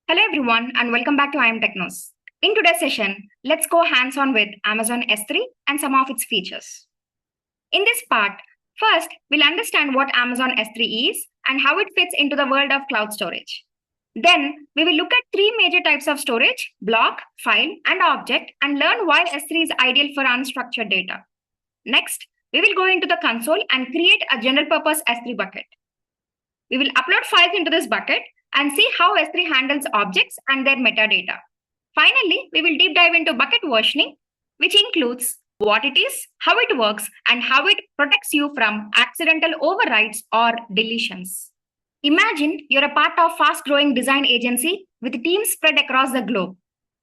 Hello everyone and welcome back to I Am Technos. In today's session, let's go hands-on with Amazon S3 and some of its features. In this part, first we'll understand what Amazon S3 is and how it fits into the world of cloud storage. Then we will look at three major types of storage: block, file, and object, and learn why S3 is ideal for unstructured data. Next, we will go into the console and create a general purpose S3 bucket. We will upload files into this bucket and see how S3 handles objects and their metadata. Finally, we will deep dive into bucket versioning, which includes what it is, how it works, and how it protects you from accidental overwrites or deletions. Imagine you're a part of a fast-growing design agency with teams spread across the globe.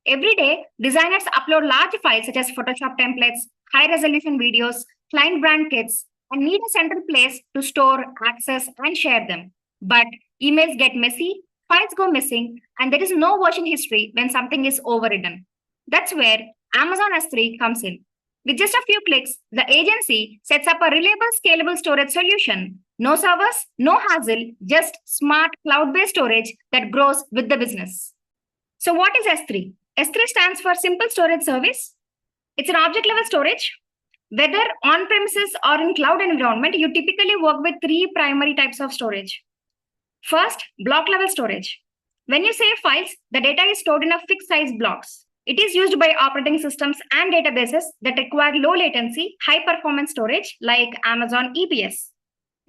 Every day, designers upload large files such as Photoshop templates, high-resolution videos, client brand kits, and need a central place to store, access, and share them. But emails get messy, files go missing, and there is no version history when something is overridden. That's where Amazon S3 comes in. With just a few clicks, the agency sets up a reliable, scalable storage solution. No servers, no hassle, just smart cloud-based storage that grows with the business. So what is S3? S3 stands for Simple Storage Service. It's an object-level storage. Whether on-premises or in cloud environment, you typically work with three primary types of storage. First, block-level storage. When you save files, the data is stored in a fixed-size blocks. It is used by operating systems and databases that require low latency, high-performance storage like Amazon EBS.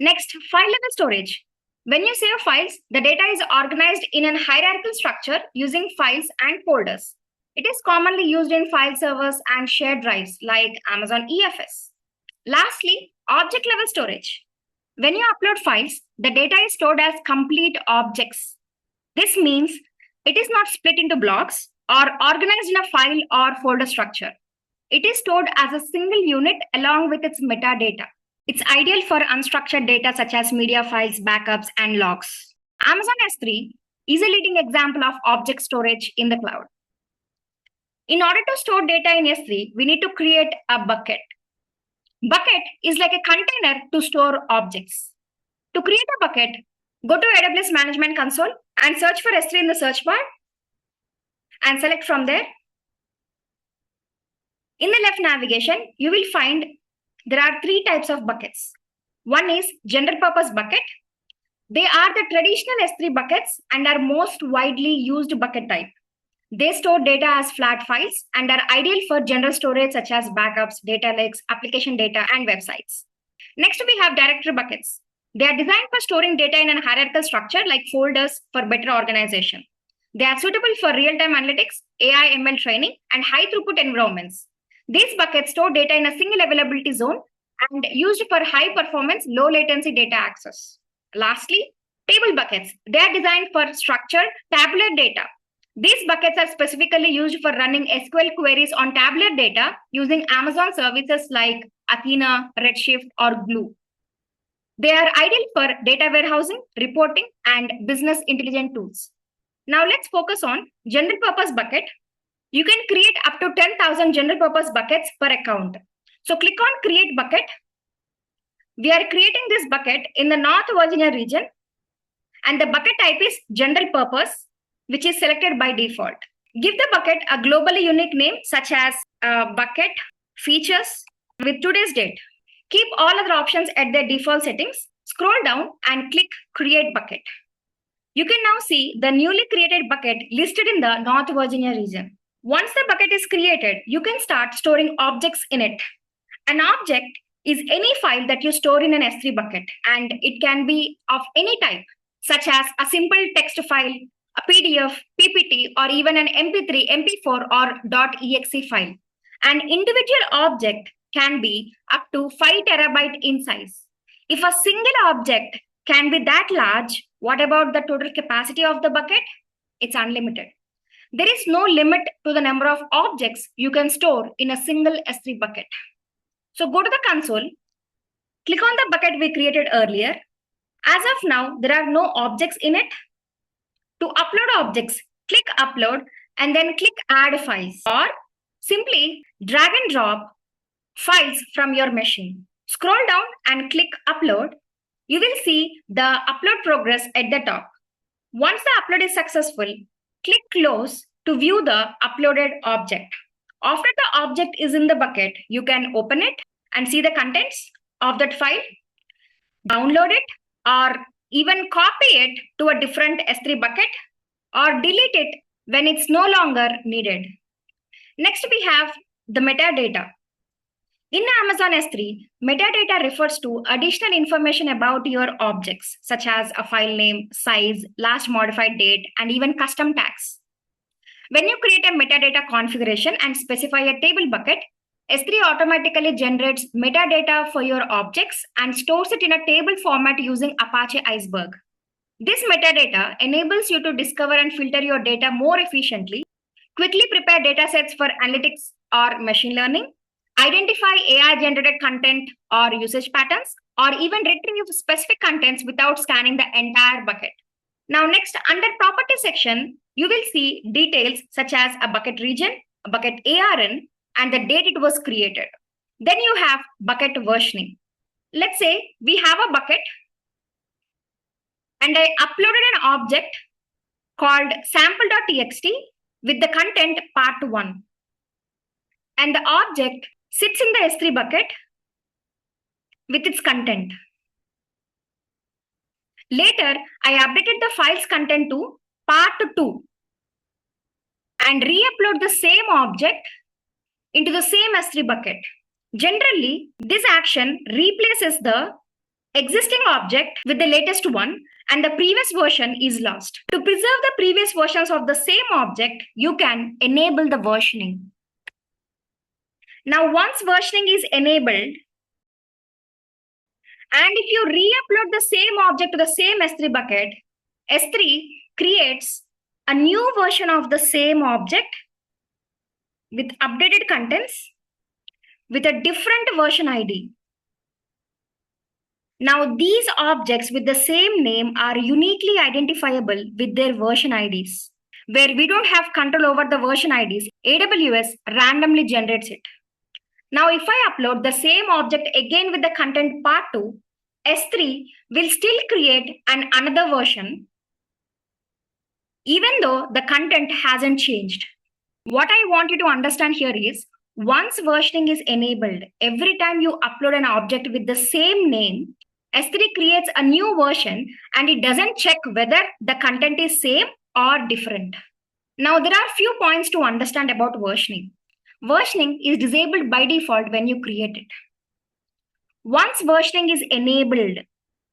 Next, file-level storage. When you save files, the data is organized in a hierarchical structure using files and folders. It is commonly used in file servers and shared drives like Amazon EFS. Lastly, object-level storage. When you upload files, the data is stored as complete objects. This means it is not split into blocks or organized in a file or folder structure. It is stored as a single unit along with its metadata. It's ideal for unstructured data such as media files, backups, and logs. Amazon S3 is a leading example of object storage in the cloud. In order to store data in S3, we need to create a bucket. Bucket is like a container to store objects. To create a bucket, go to AWS Management Console and search for S3 in the search bar and select from there. In the left navigation, you will find there are three types of buckets. One is general purpose bucket. They are the traditional S3 buckets and are most widely used bucket type. They store data as flat files and are ideal for general storage such as backups, data lakes, application data, and websites. Next, we have directory buckets. They are designed for storing data in a hierarchical structure like folders for better organization. They are suitable for real-time analytics, AI ML training, and high-throughput environments. These buckets store data in a single availability zone and used for high-performance, low-latency data access. Lastly, table buckets. They are designed for structured, tabular data. These buckets are specifically used for running SQL queries on tabular data using Amazon services like Athena, Redshift, or Glue. They are ideal for data warehousing, reporting, and business intelligence tools. Now let's focus on general purpose bucket. You can create up to 10,000 general purpose buckets per account. So click on Create Bucket. We are creating this bucket in the North Virginia region, and the bucket type is general purpose, which is selected by default. Give the bucket a globally unique name such as bucket features with today's date. Keep all other options at their default settings. Scroll down and click Create Bucket. You can now see the newly created bucket listed in the North Virginia region. Once the bucket is created, you can start storing objects in it. An object is any file that you store in an S3 bucket, and it can be of any type, such as a simple text file, a PDF, PPT, or even an MP3, MP4, or .exe file. An individual object can be up to 5 terabyte in size. If a single object can be that large, what about the total capacity of the bucket? It's unlimited. There is no limit to the number of objects you can store in a single S3 bucket. So go to the console, click on the bucket we created earlier. As of now, there are no objects in it. To upload objects, click Upload and then click Add Files, or simply drag and drop files from your machine. Scroll down and click Upload. You will see the upload progress at the top. Once the upload is successful, Click Close to view the uploaded object. After the object is in the bucket, you can open it and see the contents of that file, download it, or even copy it to a different S3 bucket or delete it when it's no longer needed. Next, we have the metadata. In Amazon S3, metadata refers to additional information about your objects, such as a file name, size, last modified date, and even custom tags. When you create a metadata configuration and specify a table bucket, S3 automatically generates metadata for your objects and stores it in a table format using Apache Iceberg. This metadata enables you to discover and filter your data more efficiently, quickly prepare datasets for analytics or machine learning, identify AI-generated content or usage patterns, or even retrieve specific contents without scanning the entire bucket. Now, next, under property section, you will see details such as a bucket region, a bucket ARN, and the date it was created. Then you have bucket versioning. Let's say we have a bucket and I uploaded an object called sample.txt with the content part 1. And the object sits in the S3 bucket with its content. Later, I updated the file's content to part 2 and re-upload the same object into the same S3 bucket. Generally, this action replaces the existing object with the latest one and the previous version is lost. To preserve the previous versions of the same object, you can enable the versioning. Now, once versioning is enabled, and if you re-upload the same object to the same S3 bucket, S3 creates a new version of the same object with updated contents with a different version ID. Now, these objects with the same name are uniquely identifiable with their version IDs. Where we don't have control over the version IDs, AWS randomly generates it. Now, if I upload the same object again with the content part 2, S3 will still create another version, even though the content hasn't changed. What I want you to understand here is, once versioning is enabled, every time you upload an object with the same name, S3 creates a new version and it doesn't check whether the content is same or different. Now, there are few points to understand about versioning. Versioning is disabled by default when you create it. Once versioning is enabled,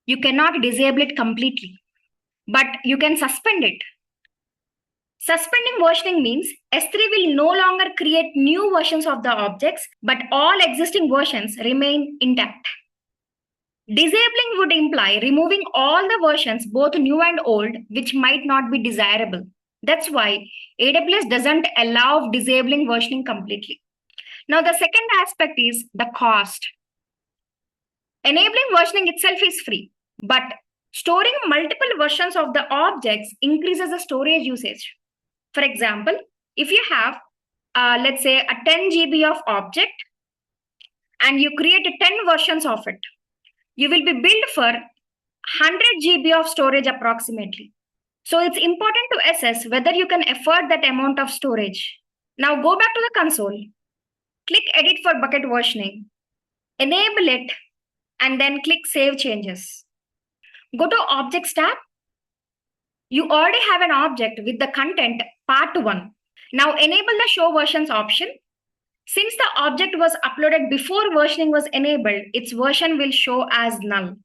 you cannot disable it completely, but you can suspend it. Suspending versioning means S3 will no longer create new versions of the objects, but all existing versions remain intact. Disabling would imply removing all the versions, both new and old, which might not be desirable. That's why AWS doesn't allow disabling versioning completely. Now, the second aspect is the cost. Enabling versioning itself is free, but storing multiple versions of the objects increases the storage usage. For example, if you have, let's say, a 10 GB of object and you create 10 versions of it, you will be billed for 100 GB of storage approximately. So it's important to assess whether you can afford that amount of storage. Now go back to the console, click Edit for bucket versioning, enable it, and then click Save Changes. Go to Objects tab. You already have an object with the content part 1. Now enable the Show Versions option. Since the object was uploaded before versioning was enabled, its version will show as null.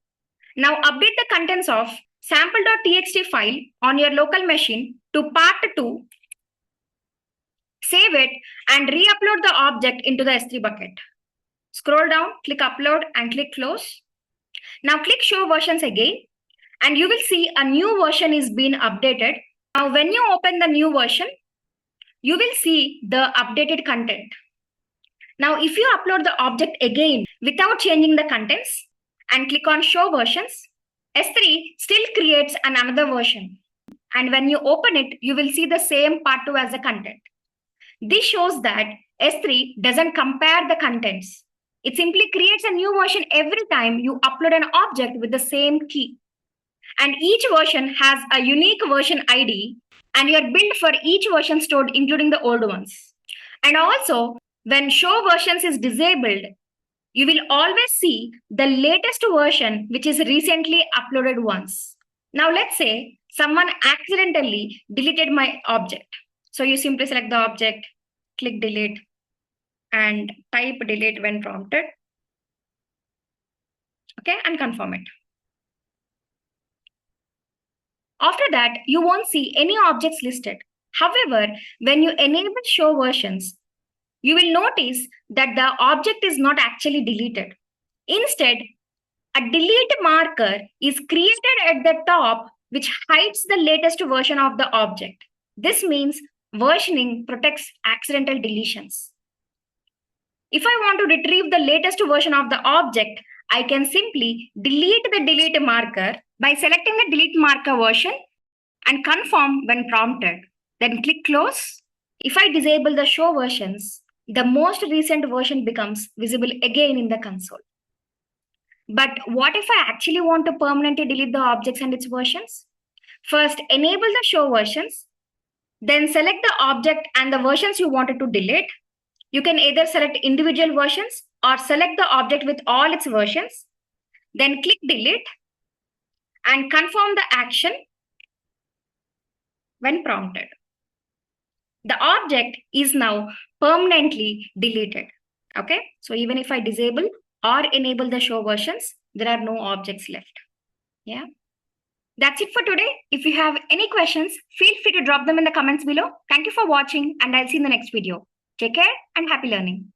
Now update the contents of sample.txt file on your local machine to part 2, save it, and re-upload the object into the S3 bucket. Scroll down, click Upload, and click Close. Now click Show Versions again, and you will see a new version is being updated. Now when you open the new version, you will see the updated content. Now if you upload the object again without changing the contents and click on Show Versions, S3 still creates another version. And when you open it, you will see the same part 2 as the content. This shows that S3 doesn't compare the contents. It simply creates a new version every time you upload an object with the same key. And each version has a unique version ID and your build for each version stored, including the old ones. And also, when show versions is disabled, you will always see the latest version which is recently uploaded once. Now let's say someone accidentally deleted my object. So you simply select the object, click delete, and type delete when prompted. Okay, and confirm it. After that, you won't see any objects listed. However, when you enable show versions, you will notice that the object is not actually deleted. Instead, a delete marker is created at the top which hides the latest version of the object. This means versioning protects accidental deletions. If I want to retrieve the latest version of the object, I can simply delete the delete marker by selecting the delete marker version and confirm when prompted. Then click close. If I disable the show versions, the most recent version becomes visible again in the console. But what if I actually want to permanently delete the objects and its versions? First, enable the show versions, then select the object and the versions you wanted to delete. You can either select individual versions or select the object with all its versions. Then click delete and confirm the action when prompted. The object is now permanently deleted. Okay, so even if I disable or enable the show versions, there are no objects left. Yeah. That's it for today. If you have any questions, feel free to drop them in the comments below. Thank you for watching, and I'll see you in the next video. Take care and happy learning.